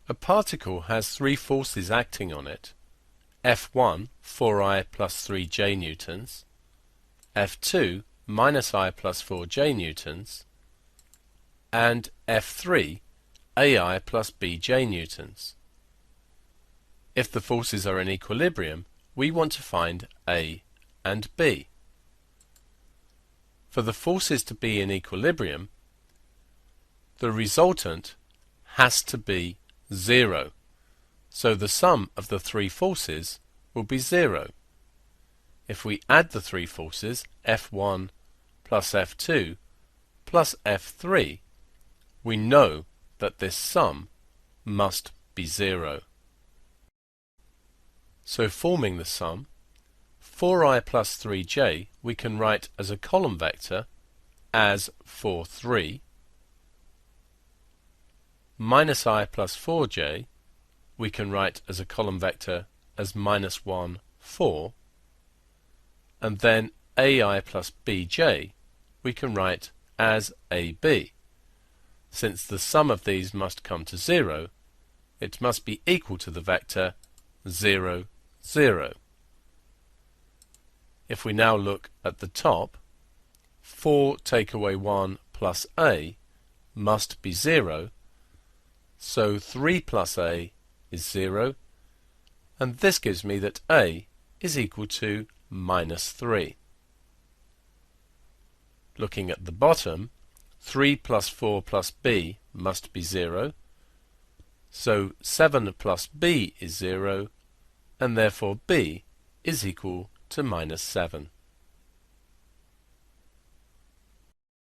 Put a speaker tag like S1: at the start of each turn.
S1: A particle has three forces acting on it. F1, 4I plus 3j newtons, F2, minus I plus 4j newtons, and F3, AI plus bj newtons. If the forces are in equilibrium, we want to find A and B. For the forces to be in equilibrium, the resultant has to be 0. So the sum of the three forces will be 0. If we add the three forces, F1 plus F2 plus F3, we know that this sum must be 0. So forming the sum, 4i plus 3j we can write as a column vector as 4, 3, minus I plus 4j we can write as a column vector as minus 1, 4, and then AI plus bj we can write as AB. Since the sum of these must come to 0, it must be equal to the vector 0, 0. If we now look at the top, 4 take away 1 plus A must be 0, so 3 plus A is 0, and this gives me that A is equal to minus 3. Looking at the bottom, 3 plus 4 plus B must be 0, so 7 plus B is 0, and therefore B is equal to minus 7.